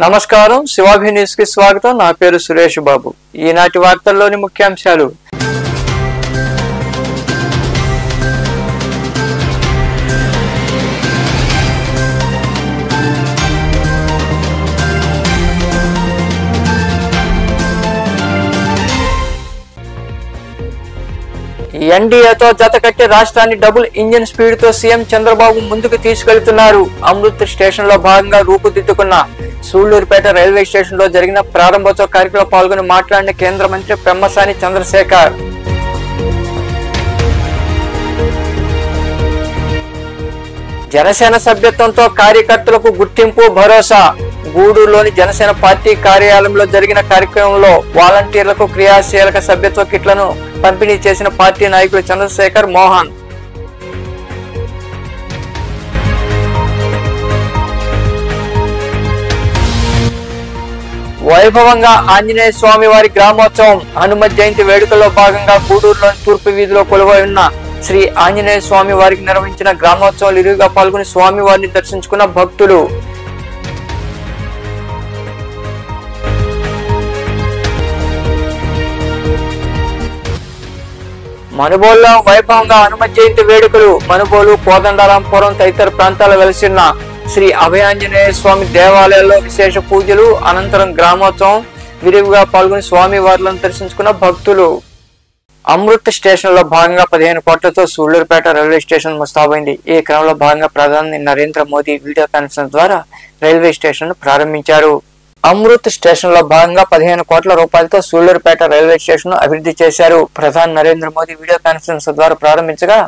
నమస్కారం, శివాభి న్యూస్ కి స్వాగతం. నా పేరు సురేష్ బాబు. ఈనాటి వార్తల్లోని ముఖ్యాంశాలు. ఎన్డీఏతో జతకట్టి రాష్ట్రాన్ని డబుల్ ఇంజిన్ స్పీడ్ తో సీఎం చంద్రబాబు ముందుకు తీసుకెళ్తున్నారు. అమృత్ స్టేషన్ లో భాగంగా రూపుదిద్దుకున్న సూళ్లూరుపేట రైల్వే స్టేషన్ లో జరిగిన ప్రారంభోత్సవ కార్యక్రమంలో పాల్గొని మాట్లాడిన కేంద్ర మంత్రి పెమ్మసాని చంద్రశేఖర్. జనసేన సభ్యత్వంతో కార్యకర్తలకు గుర్తింపు భరోసా. గూడూరులోని జనసేన పార్టీ కార్యాలయంలో జరిగిన కార్యక్రమంలో వాలంటీర్లకు క్రియాశీలక సభ్యత్వ కిట్లను పంపిణీ చేసిన పార్టీ నాయకులు చంద్రశేఖర్, మోహన్. వైభవంగా ఆంజనేయ స్వామి వారి గ్రామోత్సవం. హనుమ జయంతి వేడుకల్లో భాగంగా గూడూరులోని తూర్పు వీధిలో కొలువై ఉన్న శ్రీ ఆంజనేయ స్వామి వారికి నిర్వహించిన గ్రామోత్సవాలు ఇరువుగా పాల్గొని స్వామి వారిని దర్శించుకున్న భక్తులు. మనుబోలులో వైభవంగా హనుమ జయంతి వేడుకలు. మనుబోలు, కోదండరాంపురం తదితర ప్రాంతాల్లో వెలిసిన శ్రీ అభయాంజనేయ స్వామి దేవాలయాల్లో విశేష పూజలు అనంతరం గ్రామోత్సవం విరివిగా పాల్గొని స్వామి వారిలను దర్శించుకున్న భక్తులు. అమృత్ స్టేషన్ లో భాగంగా 15 కోట్లతో సూళ్లూరుపేట రైల్వే స్టేషన్ ముస్తాబైంది. ఈ క్రమంలో భాగంగా ప్రధాని నరేంద్ర మోదీ వీడియో కాన్ఫరెన్స్ ద్వారా రైల్వే స్టేషన్ ప్రారంభించారు. అమృత్ స్టేషన్ లో భాగంగా 15 కోట్ల రూపాయలతో సూళ్లూరుపేట రైల్వే స్టేషన్ నరేంద్ర చేశారు. ప్రధాని నరేంద్ర మోదీ వీడియో కాన్ఫరెన్స్ ద్వారా ప్రారంభించగా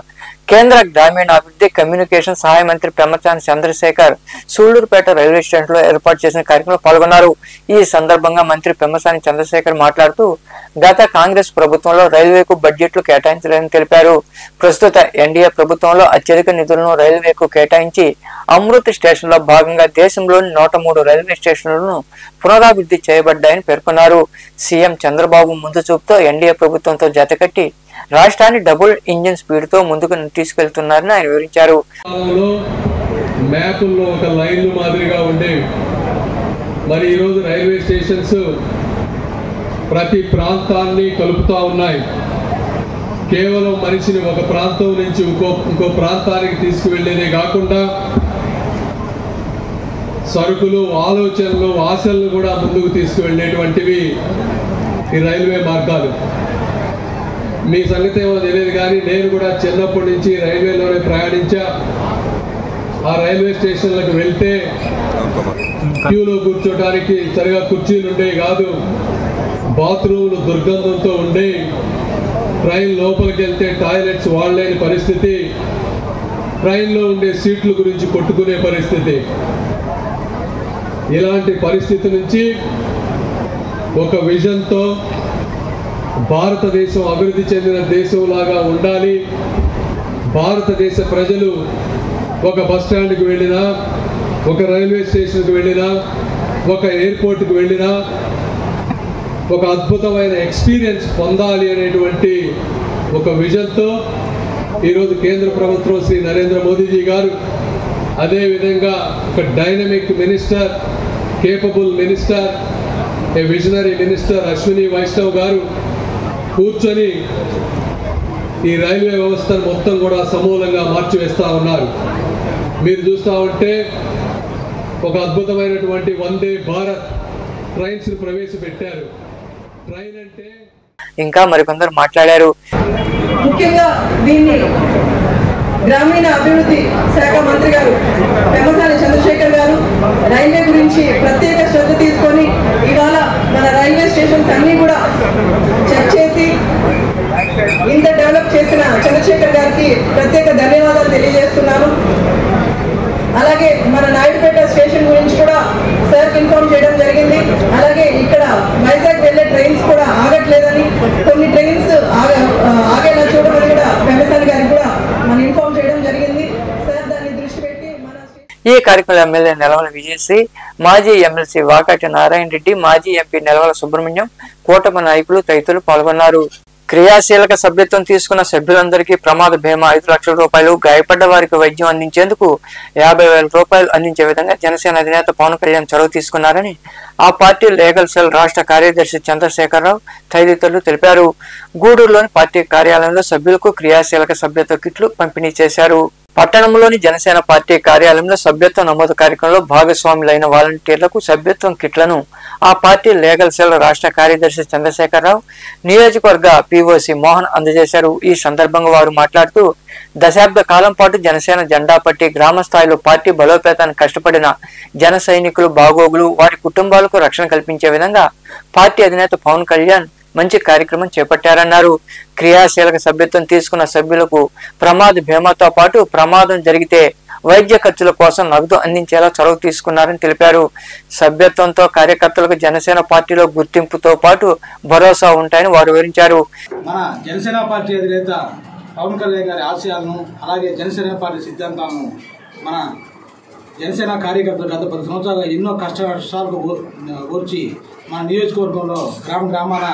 కేంద్ర గ్రామీణాభివృద్ధి కమ్యూనికేషన్ సహాయ మంత్రి పెమ్మసాని చంద్రశేఖర్ సూళ్లూరుపేట రైల్వే స్టేషన్ లో ఏర్పాటు చేసిన కార్యక్రమంలో పాల్గొన్నారు. ఈ సందర్భంగా మంత్రి పెమ్మసాని చంద్రశేఖర్ మాట్లాడుతూ గత కాంగ్రెస్ ప్రభుత్వంలో రైల్వేకు బడ్జెట్లు కేటాయించలేదని తెలిపారు. ప్రస్తుత ఎన్డీఏ ప్రభుత్వంలో అత్యధిక నిధులను రైల్వేకు కేటాయించి అమృత్ స్టేషన్ లో భాగంగా దేశంలోని 103 రైల్వే స్టేషన్లను పునరాభివృద్ధి చేయబడ్డాయని పేర్కొన్నారు. సీఎం చంద్రబాబు ముందు చూపుతో ఎన్డీఏ ప్రభుత్వంతో జతకట్టి రాష్ట్రాన్ని డబుల్ ఇంజిన్ స్పీడ్ తో ముందుకు తీసుకెళ్తున్నారని ఆయన వివరించారు. మ్యాపుల్లో ఒక లైన్లు మాదిరిగా ఉండేవి. మరి ఈరోజు రైల్వే స్టేషన్స్ ప్రతి ప్రాంతాన్ని కలుపుతా ఉన్నాయి. కేవలం మనిషిని ఒక ప్రాంతం నుంచి ఇంకో ప్రాంతానికి తీసుకువెళ్ళేదే కాకుండా సరుకులు, ఆలోచనలు, ఆశలను కూడా ముందుకు తీసుకువెళ్ళేటువంటివి ఈ రైల్వే మార్గాలు. మీ సంగతి ఏమో తెలియదు కానీ నేను కూడా చిన్నప్పటి నుంచి రైల్వేలోనే ప్రయాణించా. ఆ రైల్వే స్టేషన్లకు వెళ్తే క్యూలో కూర్చోడానికి సరిగా కుర్చీలు ఉండేవి కాదు, బాత్రూములు దుర్గంధంతో ఉండేవి, ట్రైన్ లోపలికి వెళ్తే టాయిలెట్స్ వాడలేని పరిస్థితి, ట్రైన్లో ఉండే సీట్ల గురించి కొట్టుకునే పరిస్థితి. ఇలాంటి పరిస్థితి నుంచి ఒక విజన్తో భారతదేశం అభివృద్ధి చెందిన దేశంలాగా ఉండాలి, భారతదేశ ప్రజలు ఒక బస్ స్టాండ్కి వెళ్ళినా, ఒక రైల్వే స్టేషన్కి వెళ్ళినా, ఒక ఎయిర్పోర్ట్కి వెళ్ళినా ఒక అద్భుతమైన ఎక్స్పీరియన్స్ పొందాలి అనేటువంటి ఒక విజన్తో ఈరోజు కేంద్ర ప్రభుత్వం శ్రీ నరేంద్ర మోదీజీ గారు, అదేవిధంగా ఒక dynamic minister, capable minister, a visionary minister Ashwini Vaishnaw గారు కూర్చొని ఈ రైల్వే వ్యవస్థను మొత్తం కూడా సమూలంగా మార్చివేస్తూ ఉన్నారు. మీరు చూస్తూ ఉంటే ఒక అద్భుతమైనటువంటి వందే భారత్ ట్రైన్స్ ప్రవేశపెట్టారు. ట్రైన్ అంటే ఇంకా మరికొందరు మాట్లాడారు. ముఖ్యంగా దీన్ని గ్రామీణ అభివృద్ధి శాఖ మంత్రి గారు పెమ్మసాని చంద్రశేఖర్ గారు రైల్వే గురించి ప్రత్యేక శ్రద్ధ తీసుకొని ఇవాళ మన రైల్వే స్టేషన్స్ అన్ని కూడా చెక్ చేసి ఇంత డెవలప్ చేసిన చంద్రశేఖర్ గారికి ప్రత్యేక ధన్యవాదాలు తెలియజేస్తున్నాను. అలాగే మన నాయుడుపేట స్టేషన్ గురించి కూడా సార్ ఇన్ఫార్మ్ చేయడం జరిగింది. అలాగే ఇక్కడ వైజాగ్ వెళ్ళే ట్రైన్స్ కూడా ఆగట్లేదని, కొన్ని ట్రైన్స్ ఆగేలా చూడమని కూడా పెమ్మసాని గారికి కూడా మనం ఇన్ఫార్మ్ చేయడం జరిగింది. సార్ దాన్ని దృష్టి పెట్టి ఈ కార్యక్రమంలో ఎమ్మెల్యే నెలవల విజయశ్రీ, మాజీ ఎమ్మెల్సీ వాకాటి నారాయణ రెడ్డి, మాజీ ఎంపీ నెలవల సుబ్రహ్మణ్యం, కూటమి నాయకులు తదితరులు పాల్గొన్నారు. క్రియాశీలక సభ్యత్వం తీసుకున్న సభ్యులందరికీ ప్రమాద బీమా 5 లక్షల రూపాయలు, గాయపడ్డ వారికి వైద్యం అందించేందుకు 50,000 రూపాయలు అందించే విధంగా జనసేన అధినేత పవన్ కళ్యాణ్ చొరవ తీసుకున్నారని ఆ పార్టీ లీగల్ సెల్ రాష్ట్ర కార్యదర్శి చంద్రశేఖరరావు తదితరులు తెలిపారు. గూడూరులోని పార్టీ కార్యాలయంలో సభ్యులకు క్రియాశీలక సభ్యత్వ కిట్లు పంపిణీ చేశారు. పట్టణంలోని జనసేన పార్టీ కార్యాలయంలో సభ్యత్వ నమోదు కార్యక్రమంలో భాగస్వాములైన వాలంటీర్లకు సభ్యత్వం కిట్లను ఆ పార్టీ లీగల్ సెల్ రాష్ట్ర కార్యదర్శి చంద్రశేఖరరావు, నియోజకవర్గ పిఓసి మోహన్ అందజేశారు. ఈ సందర్భంగా వారు మాట్లాడుతూ దశాబ్ద కాలం పాటు జనసేన జెండా పట్టి గ్రామ స్థాయిలో పార్టీ బలోపేతానికి కష్టపడిన జన సైనికులు బాగోగులు, వారి కుటుంబాలకు రక్షణ కల్పించే విధంగా పార్టీ అధినేత పవన్ కళ్యాణ్ మంచి కార్యక్రమం చేపట్టారన్నారు. క్రియాశీలక సభ్యత్వం తీసుకున్న సభ్యులకు ప్రమాద బీమాతో పాటు ప్రమాదం జరిగితే వైద్య ఖర్చుల కోసం నగదు అందించేలా చొరవ తీసుకున్నారని తెలిపారు. సభ్యత్వంతో కార్యకర్తలకు జనసేన పార్టీలో గుర్తింపుతో పాటు భరోసా ఉంటాయని వారు వివరించారు. మన జనసేన పార్టీ అధినేత పవన్ కళ్యాణ్ గారి ఆశయాలను, అలాగే జనసేన పార్టీ సిద్ధాంతాలను మన జనసేన కార్యకర్తలు గత 10 సంవత్సరాలుగా ఎన్నో కష్టాలకు ఓర్చి మన నియోజకవర్గంలో గ్రామాన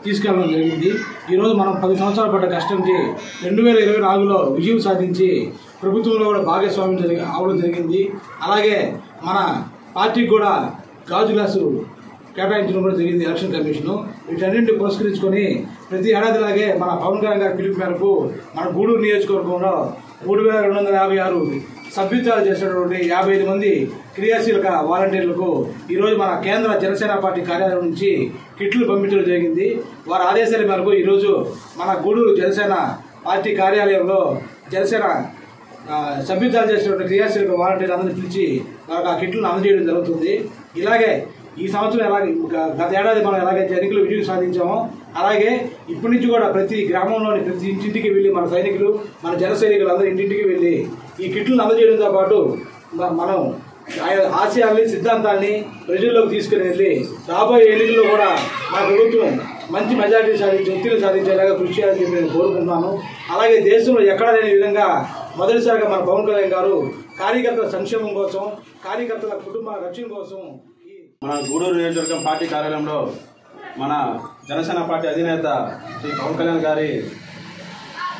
తీసుకెళ్ళడం జరిగింది. ఈరోజు మనం 10 సంవత్సరాలు పడ్డ కష్టంకి 2024లో విజయం సాధించి ప్రభుత్వంలో కూడా భాగస్వామ్యం అవడం జరిగింది. అలాగే మన పార్టీకి కూడా గాజు గ్లాసు కేటాయించడం కూడా జరిగింది ఎలక్షన్ కమిషను. వీటన్నింటినీ పురస్కరించుకొని ప్రతి ఏడాదిలాగే మన పవన్ కళ్యాణ్ గారి పిలుపు మేరకు మన గూడూరు నియోజకవర్గంలో 3,256 సభ్యత్వాలు చేసినటువంటి 55 మంది క్రియాశీలక వాలంటీర్లకు ఈరోజు మన కేంద్ర జనసేన పార్టీ కార్యాలయం నుంచి కిట్లు పంపించడం జరిగింది. వారి ఆదేశాల మేరకు ఈరోజు మన గూడూరు జనసేన పార్టీ కార్యాలయంలో జనసేన సభ్యత్వాలు చేసినటువంటి క్రియాశీలక వాలంటీర్లు అందరినీ పిలిచి వాళ్ళకి ఆ కిట్లను అందజేయడం జరుగుతుంది. ఇలాగే ఈ సంవత్సరం ఎలాగే గత ఏడాది మనం ఎలాగైతే ఎన్నికలు విజయం సాధించామో అలాగే ఇప్పటి నుంచి కూడా ప్రతి గ్రామంలోని ప్రతి ఇంటింటికి వెళ్ళి మన సైనికులు, మన జన సైనికులు అందరూ ఇంటింటికి వెళ్ళి ఈ కిట్లను అందజేయడంతో పాటు మనం ఆశయాల్ని, సిద్ధాంతాన్ని ప్రజల్లోకి తీసుకుని వెళ్ళి రాబోయే ఎన్నికల్లో కూడా మన ప్రభుత్వం మంచి మెజారిటీ సాధించి ఒత్తిడి సాధించేలాగా కృషి చేయాలని చెప్పి నేను కోరుకుంటున్నాను. అలాగే దేశంలో ఎక్కడా లేని విధంగా మొదటిసారిగా మన పవన్ కళ్యాణ్ గారు కార్యకర్తల సంక్షేమం కోసం, కార్యకర్తల కుటుంబ రక్షణ కోసం మన గూడూరు నియోజకవర్గం పార్టీ కార్యాలయంలో మన జనసేన పార్టీ అధినేత శ్రీ పవన్ కళ్యాణ్ గారి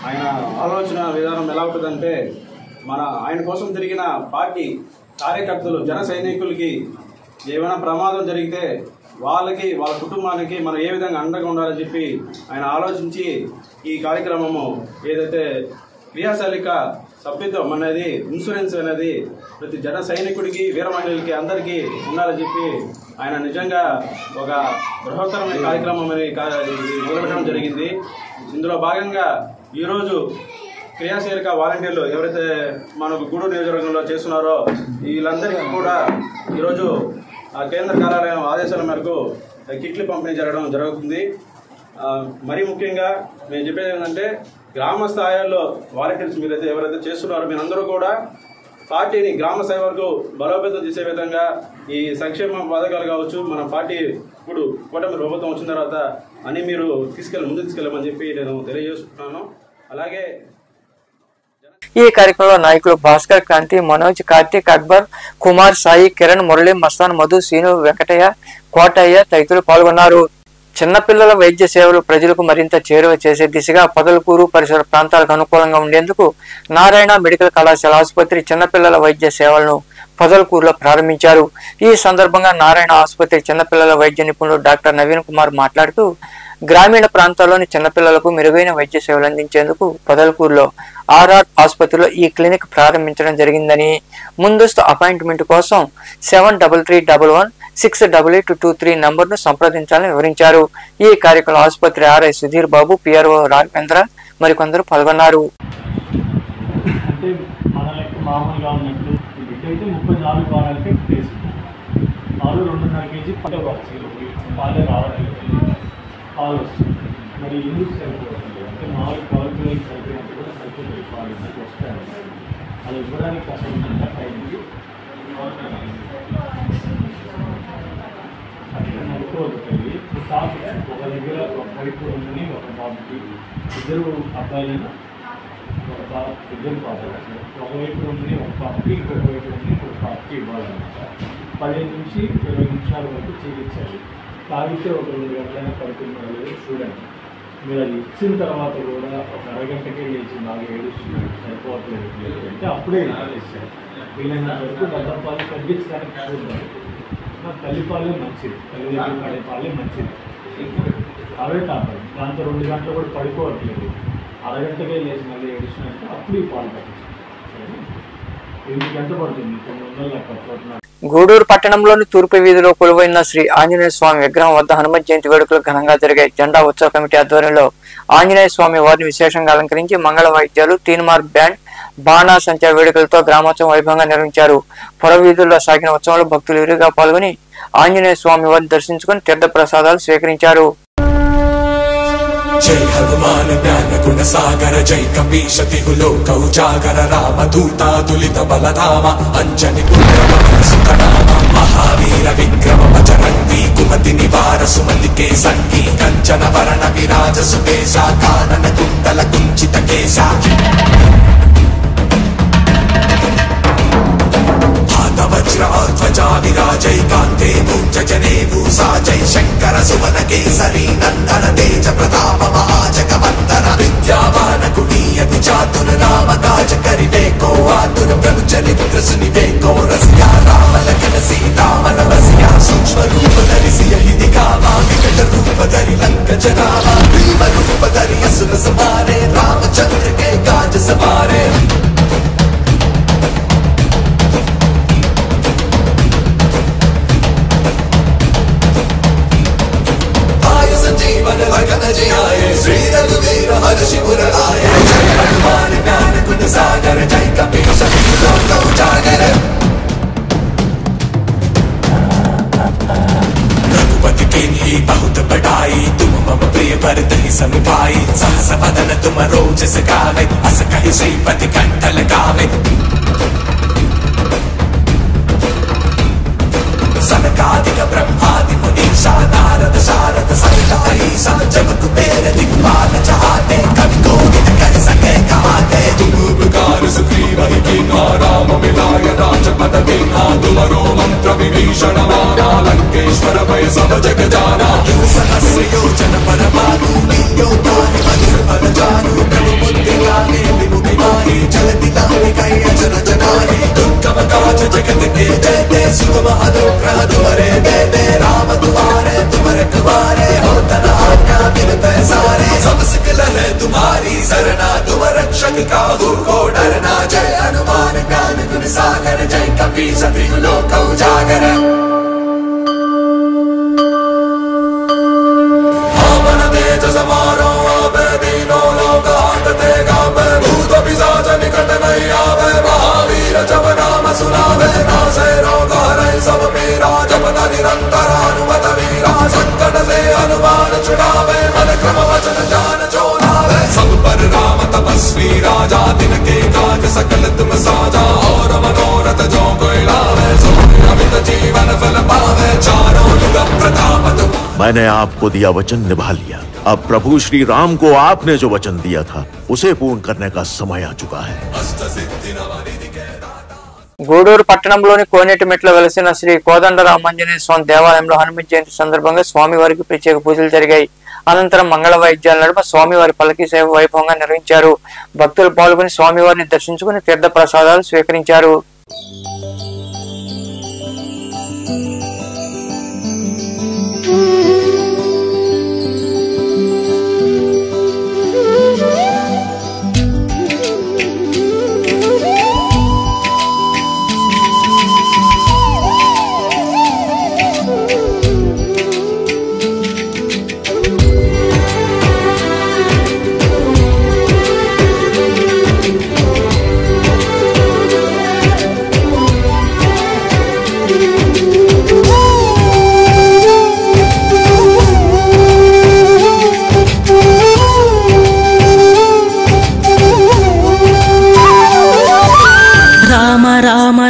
ఆయన ఆలోచన విధానం ఎలా ఉంటుందంటే, ఆయన కోసం తిరిగిన పార్టీ కార్యకర్తలు, జన సైనికులకి ఏమైనా ప్రమాదం జరిగితే వాళ్ళకి, వాళ్ళ కుటుంబానికి మనం ఏ విధంగా అండగా ఉండాలని చెప్పి ఆయన ఆలోచించి ఈ కార్యక్రమము ఏదైతే క్రియాశీలక సభ్యత్వం అనేది, ఇన్సూరెన్స్ అనేది ప్రతి జన సైనికుడికి, వీర మహిళలకి అందరికీ ఉండాలని చెప్పి ఆయన నిజంగా ఒక బృహత్తరమైన కార్యక్రమం మొదలుపెట్టడం జరిగింది. ఇందులో భాగంగా ఈరోజు క్రియాశీలక వాలంటీర్లు ఎవరైతే మనకు గూడూరు నియోజకవర్గంలో చేస్తున్నారో వీళ్ళందరికీ కూడా ఈరోజు కేంద్ర కార్యాలయం ఆదేశాల మేరకు కిట్లు పంపిణీ జరుగుతుంది. మరీ ముఖ్యంగా నేను చెప్పేది ఏంటంటే, గ్రామ స్థాయిలో వాలంటీర్స్ మీరైతే ఎవరైతే చేస్తున్నారో మీరందరూ కూడా పార్టీని గ్రామ స్థాయి వరకు బలోపేతం చేసే విధంగా ఈ సంక్షేమ పథకాలు కావచ్చు, మన పార్టీ ఇప్పుడు కూటమి ప్రభుత్వం వచ్చిన తర్వాత అని మీరు ముందుకు తీసుకెళ్ళమని చెప్పి నేను తెలియజేస్తున్నాను. అలాగే ఈ కార్యక్రమంలో నాయకులు భాస్కర్, కాంతి, మనోజ్, కార్తీక్, అక్బర్, కుమార్, సాయి, కిరణ్, మురళి, మస్తాన్, మధు, సీను, వెంకటయ్య, కోటయ్య తదితరులు పాల్గొన్నారు. చిన్నపిల్లల వైద్య సేవలు ప్రజలకు మరింత చేరువ చేసే దిశగా పొదలకూరు పరిసర ప్రాంతాలకు అనుకూలంగా ఉండేందుకు నారాయణ మెడికల్ కళాశాల ఆసుపత్రి చిన్నపిల్లల వైద్య సేవలను పొదలకూరులో ప్రారంభించారు. ఈ సందర్భంగా నారాయణ ఆసుపత్రి చిన్నపిల్లల వైద్య నిపుణుడు డాక్టర్ నవీన్ కుమార్ మాట్లాడుతూ, గ్రామీణ ప్రాంతాల్లోని చిన్నపిల్లలకు మెరుగైన వైద్య సేవలు అందించేందుకు పొదలకూరులో ఆర్ఆర్ ఆసుపత్రిలో ఈ క్లినిక్ ప్రారంభించడం జరిగిందని, ముందస్తు అపాయింట్మెంట్ కోసం 7331168823 నంబర్ను సంప్రదించాలని వివరించారు. ఈ కార్యక్రమంలో ఆసుపత్రి ఆర్ఐ సుధీర్ బాబు, పిఆర్ఓ రాఘవేంద్ర మరికొందరు పాల్గొన్నారు. మరి ఎందుకు సరిపోతుంది అంటే, మామూలు క్వాలిటీ సరిపోయినట్టు కూడా సరిపోతుంది క్వాలిటీ వస్తాయి. అది ఇవ్వడానికి అసలు టైంకి నడుకోవద్దు. స్టాఫ్ ఒక దగ్గర ఒక వైపు ఉందని ఒక బాబుకి, ఇద్దరు అబ్బాయిలను ఒక బాబు, ఇద్దరు బాబులు ఒకవైపు ఉందని ఒక బాబుకి, ఇంకొక వైపు ఉందని ఇంకొక బాబుకి ఇవ్వాలన్నమాట. 15 నుంచి 20 నిమిషాల వరకు చేయించాలి. తాగితే ఒక 2 గంటలైనా పడుతున్నారు చూడండి. మీరు అది ఇచ్చిన తర్వాత కూడా ఒక అరగంటకే లేచి బాగా ఏడుస్తున్నారు, సరిపోవట్లేదు అంటే అప్పుడే ఇచ్చారు. వీలైనంత వరకు గడ్డపాలు తగ్గించడానికి చూద్దాం. తల్లిపాలే మంచిది, తల్లి దగ్గర పడే పాలే మంచిది, అవే కాపాలి. దాంతో 2 గంటలు కూడా పడుకోవట్లేదు, అరగంటకే లేచి మళ్ళీ ఏడుస్తున్నట్టు అప్పుడు ఈ పాలు పట్టించారు. 8 గంటలు పడుతుంది, 900 లెక్క. గూడూరు పట్టణంలోని తూర్పు వీధిలో కొలువైన శ్రీ ఆంజనేయ స్వామి విగ్రహం వద్ద హనుమత్ జయంతి వేడుకలు ఘనంగా జరిగాయి. జెండా ఉత్సవ కమిటీ ఆధ్వర్యంలో ఆంజనేయ స్వామి వారిని విశేషంగా అలంకరించి మంగళ వాయిద్యాలు, తీన్మార్ బ్యాండ్, బాణా సంచార వేడుకలతో గ్రామోత్సవం వైభవంగా నిర్వహించారు. పుర వీధుల్లో సాగిన ఉత్సవంలో భక్తులు విరిగా పాల్గొని ఆంజనేయ స్వామి వారిని దర్శించుకుని తీర్థ ప్రసాదాలు స్వీకరించారు. जय हनुमान ज्ञान गुण सागर जय कपीश तिहु लोक उजागर राम दूता दुलित बलधामा अंजनी पुत्र सुतनामा महावीर विक्रम बजरंगी कुमति निवार सुमति के संगी कंचन वरण विराज सुकेशा कानन कुंडल कुंचित केशा वज्र और ध्वजा विराजय कांते मूंज जने भूषा जय शंकर सुवन केसरी नंदन तेज प्रताप महाजगवंदन विद्यावान गुणीयति चातुर राम काज करिवे को आतुर प्रभु चरित्र सुनिवे को रसिया राम लखन सीता मन बसिया सूक्ष्म रूप धरि सियहि दिखावा विकट रूप धरि लंक जरावा भीम रूप धरि असुर संहारे रामचंद्र के काज सवारे श्री रघुवीर हर्षि पुर आए जय हनुमान ज्ञान गुण सागर जय कपीश तिहु लोक उजागर रघुपति कीन्ही बहुत बड़ाई तुम मम प्रिय भरत ही सम भाई सहस बदन तुम रोजस गावे अस कहि श्रीपति कंठ लगावे सनकादिक ब्रह्मादि मुनीषा नारद शारद सहित अहीसा जब कुबेर दिक्पाल चाहते कवि कोविद कर सके कहाते तुम उपकार सुग्रीवहि कीन्हा राम मिलाय राजपद दीन्हा तुमरो मंत्र विभीषण माना लंकेश्वर भय सब जग जाना सहस्र योजन पर भानु लील्योताहि मधुर फल जानु प्रभु बुद्धिज्ञाने विमुखि माहि जलति लाहि कहि अजर जनाहि दुर्गम काज जगत के जयते सुगम अनुग्रह तुम्हारे दे राम तुम्हारे तुम रखवारे हो तना आज्ञा बिन सारे सब सिकल है तुम्हारी सरना तुम रक्षक काहू को डरना जय हनुमान ज्ञान गुण सागर जय कपीश तिहु लोक उजागर पवन तेज समारो आवे दीनों लोक हांकते कांपे भूत पिशाच निकट नहीं आवे महावीर जब नाम सुनावे नासे रोग हरै सब पीरा जपत निरंतर हनुमत वीरा संकट से हनुमान छुड़ावे मन क्रम वचन ध्यान जो लावे सब पर राम तपस्वी राजा तिनके काज सकल तुम साजा और मनोरथ जो कोई लावे सो अमित जीवन फल पावे चारों युग प्रताप तुम। मैंने आपको दिया वचन निभा लिया, अब प्रभु श्री राम को आपने जो वचन दिया था उसे पूर्ण करने का समय आ चुका है। గూడూరు పట్టణంలోని కోనేటిమెట్లో వెలసిన శ్రీ కోదండరామాంజనేయ స్వామి దేవాలయంలో హనుమత్ జయంతి సందర్భంగా స్వామివారికి ప్రత్యేక పూజలు జరిగాయి. అనంతరం మంగళ వాయిద్యాల నడుమ స్వామివారి పల్లకి సేవ వైభవంగా నిర్వహించారు. భక్తులు పాల్గొని స్వామివారిని దర్శించుకుని తీర్థ ప్రసాదాలు స్వీకరించారు.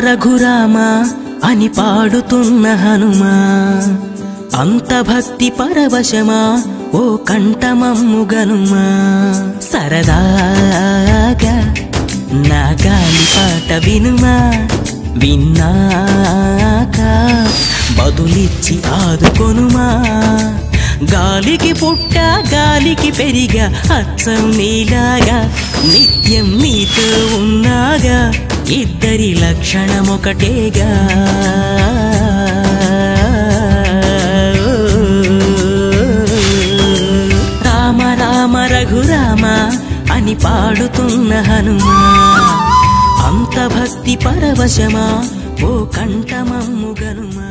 రఘురామ అని పాడుతున్న హనుమా అంత భక్తి పరవశమా ఓ కంఠమమ్ము గనుమా సరదాగా నా గాలి పాట వినుమా విన్నాక బదులిచ్చి ఆదుకొనుమా గాలికి పుట్ట గాలికి పెరిగా అచ్చం నీలాగా నిత్యం నీతో ఉన్నాగా ఇద్దరి లక్షణం ఒకటేగా రామ రామ రఘురామ అని పాడుతున్న హనుమా అంత భక్తి పరవశమా ఓ కంఠమమ్ము గనుమా.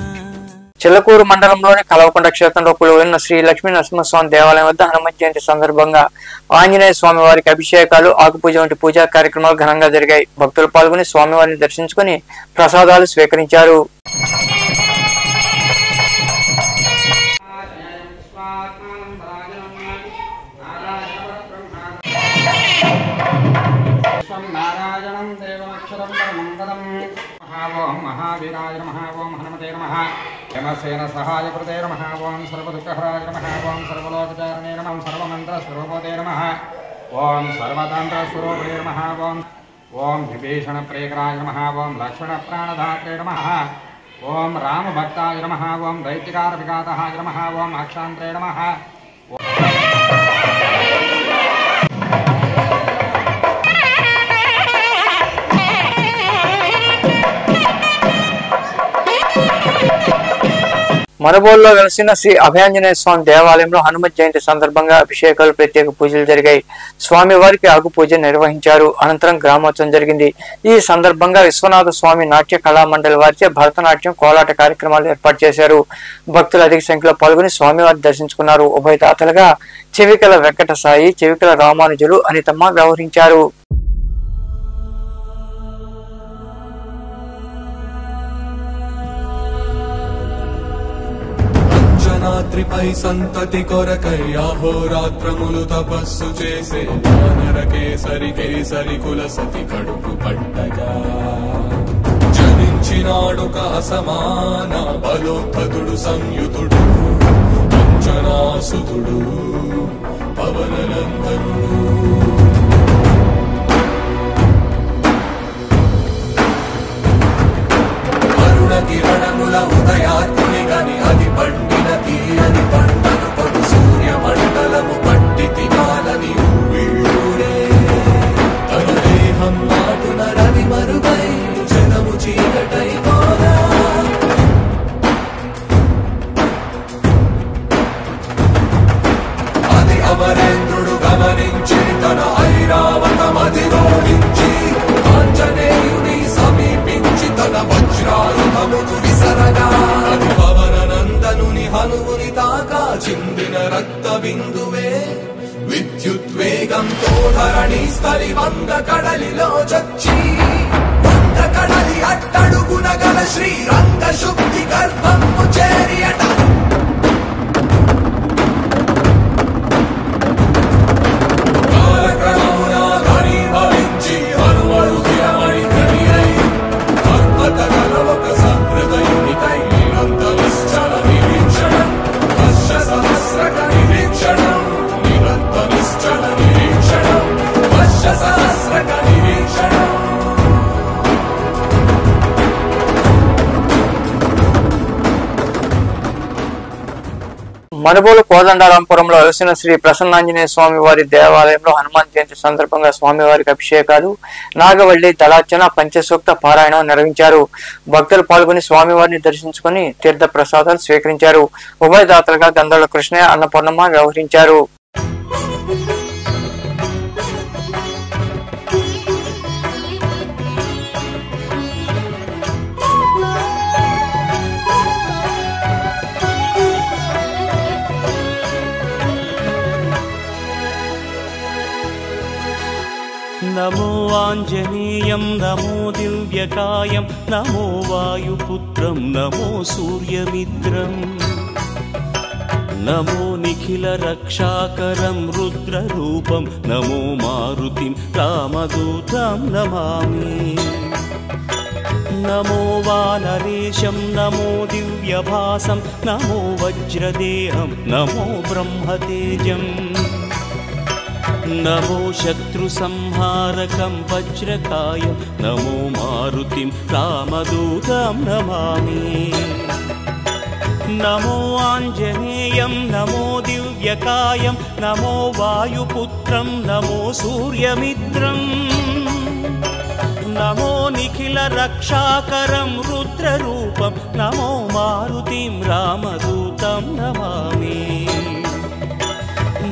చిల్లకూరు మండలంలోని కలవకొండ క్షేత్రంలో కొలువైన శ్రీ లక్ష్మీ నరసింహస్వామి దేవాలయం వద్ద హనుమత్ జయంతి సందర్భంగా ఆంజనేయ స్వామి వారికి అభిషేకాలు ఆకుపూజ వంటి పూజా కార్యక్రమాలు ఘనంగా జరిగాయి. భక్తులు పాల్గొని స్వామివారిని దర్శించుకుని ప్రసాదాలు స్వీకరించారు. महावीराय नमः ओं हनुमते नमः यमसेन सहायकृते नमः ओं सर्वदुःखहराय नमः ओं सर्वलोकचारिणे नमः सर्वमन्त्रस्वरूपते नमः ओं सर्वतन्त्रस्वरूपे नमः ओं विभीषणप्रियकराय नमः ओं लक्ष्मणप्राणदात्रे नमः ओं रामभक्ताय नमः ओं दैत्यकारविघातहाय नमः ओं अक्षान्त्रे नमः. మనుబోలులో వెలసిన శ్రీ అభయాంజనేయ స్వామి దేవాలయంలో హనుమత్ జయంతి సందర్భంగా అభిషేకాలు ప్రత్యేక పూజలు జరిగాయి. స్వామి వారికి ఆకు పూజ నిర్వహించారు. అనంతరం గ్రామోత్సవం జరిగింది. ఈ సందర్భంగా విశ్వనాథ స్వామి నాట్య కళా మండలి వారిచే భరతనాట్యం కోలాట కార్యక్రమాలు ఏర్పాటు చేశారు. భక్తులు అధిక సంఖ్యలో పాల్గొని స్వామివారిని దర్శించుకున్నారు. ఉభయదాతలుగా చెవికల వెంకట సాయి, చెవికల రామానుజులు, అనితమ్మ వ్యవహరించారు. రాత్రిపై సంతతి కొరకై అహోరాత్రములు తపస్సు చేసే వానర కేసరి కేసరి కుల సతి కడుపు పట్టగా జనించినాడు సమాన బలోద్ధతుడు సంయుతుడు అంజనాసుతుడు పవననందనుడు. అరుణ కిరణముల ఉదయాత్ముని గని అది పండిన తీరని పంటను పడు సూర్య మండలము పట్టి తినాలని ఊళ్ళూరే తన దేహం నాటున రవి మరుగై జనము చీకటై పోరా. అది అమరేంద్రుడు గమనించి తన ఐరావతమధిరోహించి ఆంజనేయుని సమీపించి తన వజ్రాయుధమును విసరగా అది పవననందనుని హనుముని తాకా చిందిన రక్త బిందువే విద్యుద్వేగంతో ధరణి స్థలి వంద కడలిలో చచ్చి వంద కడలి అట్టడుగున గల శ్రీరంగ శుద్ధి గర్భము చేరియట. మనుబోలు కోదండరాంపురంలో వెలసిన శ్రీ ప్రసన్నాంజనేయ స్వామి వారి దేవాలయంలో హనుమాన్ జయంతి సందర్భంగా స్వామివారికి అభిషేకాలు, నాగవల్లి దళార్చన, పంచసూక్త పారాయణం నిర్వహించారు. భక్తులు పాల్గొని స్వామివారిని దర్శించుకుని తీర్థ ప్రసాదాలు స్వీకరించారు. ఉభయదాతలుగా గంధర్వ కృష్ణయ్య, అన్నపూర్ణమ్మ వ్యవహరించారు. नमो आञ्जनेयं नमो दिव्यकायं नमो वायुपुत्रं नमो सूर्यमित्रं नमो निखिलरक्षाकरं रुद्ररूपं नमो मारुतिं रामदूतं नमामि. नमो वानरेशं नमो दिव्यभासं नमो वज्रदेहं नमो ब्रह्मतेजम् नमो शत्रुसंहारकं वज्रकायं नमो मारुतिं रामदूतं नमामि. నమో ఆంజనేయం నమో దివ్యకాయం నమో వాయుపుత్రం నమో సూర్యమిత్రం నమో నిఖిల రక్షాకరం రుద్రరూపం నమో మారుతిం రామదూతం నమామి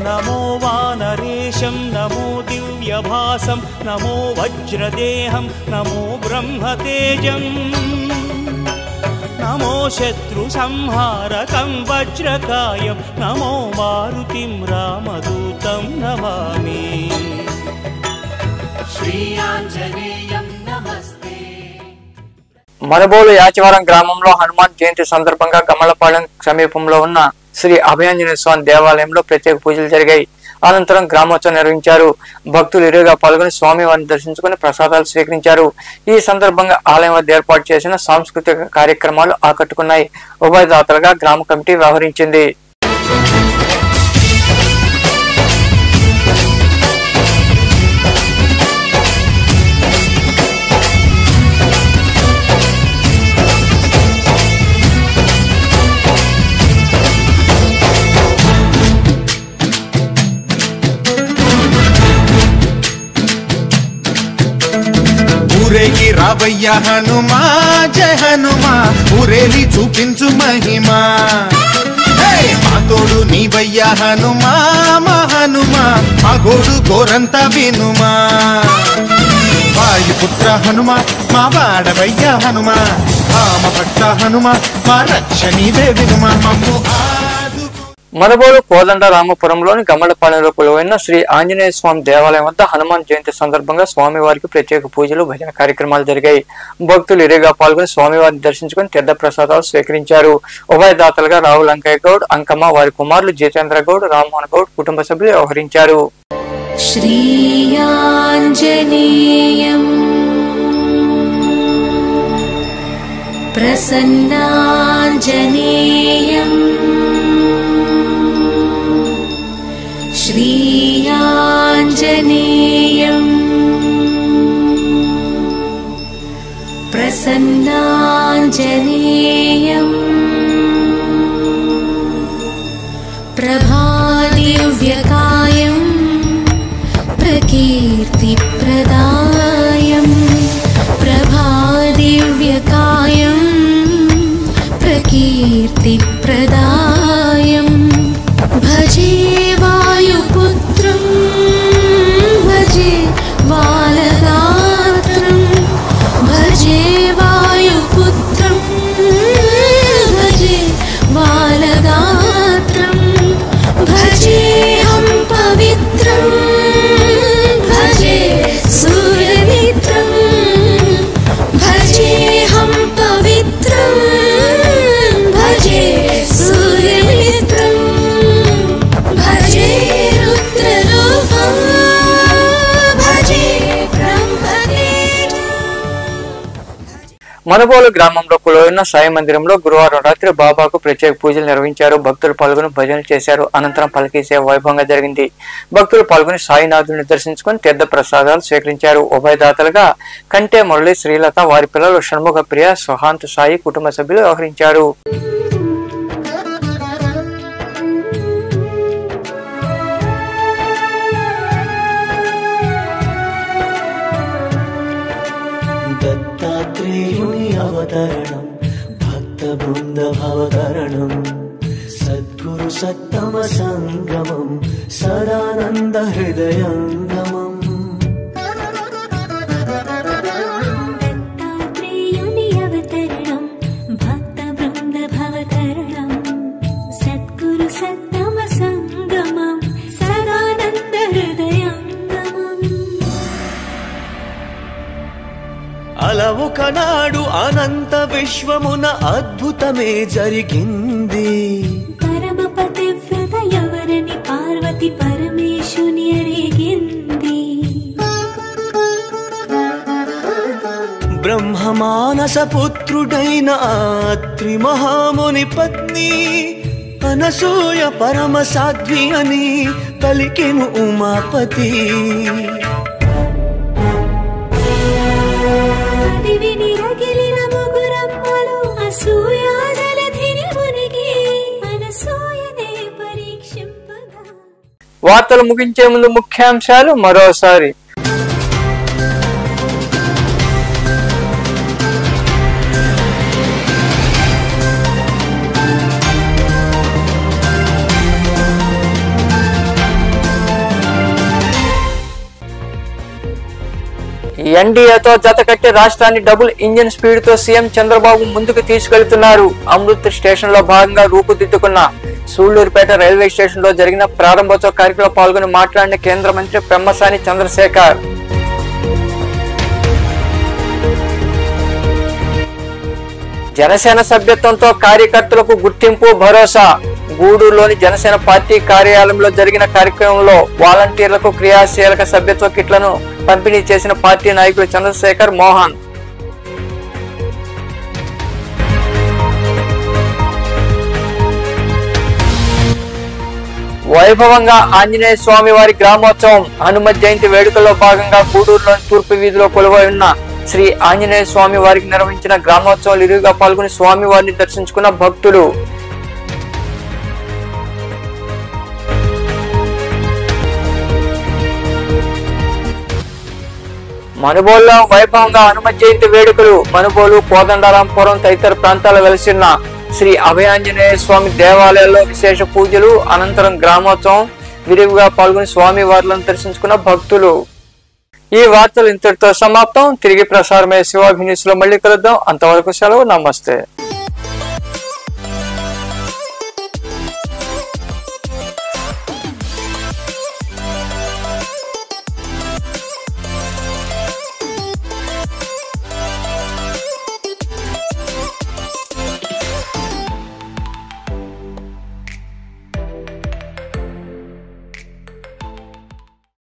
నమో వానరేశం నమో దివ్యభాసం నమో వజ్రదేహం నమో బ్రహ్మతేజం నమో శత్రు సంహారకం వజ్రకాయం నమో మారుతిం రామదూతం నమామి శ్రీ ఆంజనేయం నమస్తే. మనబోలు యాచవరం గ్రామంలో హనుమాన్ జయంతి సందర్భంగా గమలపాలెం సమీపంలో ఉన్న శ్రీ అభయాంజనేయ స్వామి దేవాలయంలో ప్రత్యేక పూజలు జరిగాయి. అనంతరం గ్రామోత్సవం నిర్వహించారు. భక్తులు ఇరుగా పాల్గొని స్వామివారిని దర్శించుకుని ప్రసాదాలు స్వీకరించారు. ఈ సందర్భంగా ఆలయం వద్ద ఏర్పాటు చేసిన సాంస్కృతిక కార్యక్రమాలు ఆకట్టుకున్నాయి. ఉభయదాతలుగా గ్రామ కమిటీ వ్యవహరించింది. ఊరేగి రావయ్య హనుమా జయ హనుమా ఊరేలి చూపించు మహిమా మా తోడు నీవయ్య హనుమా మా హనుమా మా గోడు గోరంత వినుమా వాయుపుత్ర హనుమా మా వాడవయ్య హనుమా రామ భక్త హనుమా మా రక్షణీవే వినుమా మమ్ము మనబోలు కోదండ రామపురంలోని గమ్మలపాలెంలో కొలువైన శ్రీ ఆంజనేయ స్వామి దేవాలయం వద్ద హనుమాన్ జయంతి సందర్భంగా స్వామివారికి ప్రత్యేక పూజలు భజన కార్యక్రమాలు జరిగాయి. భక్తులు ఇరుగా పాల్గొని స్వామివారిని దర్శించుకుని తీర్థ ప్రసాదాలు స్వీకరించారు. ఉభయదాతలుగా రావుల అంకయ్య గౌడ్, అంకమ్మ, వారి కుమారులు జితేంద్ర గౌడ్, రామ్మోహన్ గౌడ్ కుటుంబ సభ్యులు వ్యవహరించారు. శ్రీ ఆంజనేయం ప్రసన్నాంజనేయం శ్రీ ఆంజనేయం ప్రసన్నాంజనేయం ప్రభాదివ్యకాయం ప్రకీర్తిప్రదాయం ప్రభాదివ్యకాయం ప్రకీర్తిప్రదాయం భజే వాయుపుత్రం భజే బాలగాత్రం భజే వాయుపుత్రం భజే బాలగాత్రం భజేహం పవిత్రం భజే సూర్యమిత్రం భజేహం పవిత్రం భజే సూర్యమిత్రం భజే రుద్రరూపం భజే బ్రహ్మతేజం. మనబోలు గ్రామంలో కొలువైన సాయి మందిరంలో గురువారం రాత్రి బాబాకు ప్రత్యేక పూజలు నిర్వహించారు. భక్తులు పాల్గొని భజనలు చేశారు. అనంతరం పలకీ సేవ వైభవంగా జరిగింది. భక్తులు పాల్గొని సాయినాథుని దర్శించుకుని తీర్థ ప్రసాదాలు స్వీకరించారు. ఉభయదాతలుగా కంటే మురళి, శ్రీలత, వారి పిల్లలు షణ్ముఖ ప్రియ, సుహాంత్ సాయి కుటుంబ సభ్యులు వ్యవహరించారు. దత్తాత్రేయుని అవతరణం భక్త బృంద భవతరణం సద్గురు సత్తమ సంగమం సదానంద హృదయంగమం దత్తాత్రేయుని అవతరణం భక్త బృంద భవతరణం సద్గురు సత్తమ సంగమం సదానంద హృదయంగమం. అలా ఒకనాడు అనంత విశ్వమున అద్భుతమే జరిగింది. పరమ పతివ్రత ఎవరని పార్వతి పరమేశుని అడిగింది. బ్రహ్మమానస పుత్రుడైన ఆత్రి మహాముని పత్ని అనసూయ పరమ సాధ్వి అని పలికెను ఉమాపతి. అది విని రగిలిన ముగురమ్మలు అసూయా జలధిని మునిగి వార్తలు ముగించే ముందు ముఖ్యాంశాలు మరోసారి. ఎన్డీఏతో జతకట్టి రాష్ట్రాన్ని డబుల్ ఇంజిన్ స్పీడ్ తో సీఎం చంద్రబాబు ముందుకు తీసుకెళ్తున్నారు. అమృత్ స్టేషన్ లో భాగంగా రూపుదిద్దుకున్న సూళ్లూరుపేట రైల్వే స్టేషన్ లో జరిగిన ప్రారంభోత్సవ కార్యక్రమంలో పాల్గొని మాట్లాడిన కేంద్ర మంత్రి పెమ్మసాని చంద్రశేఖర్. జనసేన సభ్యత్వంతో కార్యకర్తలకు గుర్తింపు భరోసా. గూడూరులోని జనసేన పార్టీ కార్యాలయంలో జరిగిన కార్యక్రమంలో వాలంటీర్లకు క్రియాశీలక సభ్యత్వ కిట్లను పంపిణీ చేసిన పార్టీ నాయకులు చంద్రశేఖర్, మోహన్. వైభవంగా ఆంజనేయ స్వామి వారి గ్రామోత్సవం. హనుమత్ జయంతి వేడుకల్లో భాగంగా గూడూరులోని తూర్పు వీధిలో కొలువై ఉన్న శ్రీ ఆంజనేయ స్వామి వారికి నిర్వహించిన గ్రామోత్సవాలు ఇరువుగా పాల్గొని స్వామి వారిని దర్శించుకున్న భక్తులు. మనుబోలులో వైభవంగా హనుమత్ జయంతి వేడుకలు. మనుబోలు, కోదండరాంపురం తదితర ప్రాంతాల వెలిసిన శ్రీ అభయాంజనేయ స్వామి దేవాలయాల్లో విశేష పూజలు, అనంతరం గ్రామోత్సవం విరివిగా పాల్గొని స్వామి వార్లను దర్శించుకున్న భక్తులు. ఈ వార్తలు ఇంతటితో సమాప్తం. తిరిగి ప్రసారమయ్యే శివాభిన్యూస్ లో మళ్ళీ కలుద్దాం. అంతవరకు సెలవు. నమస్తే.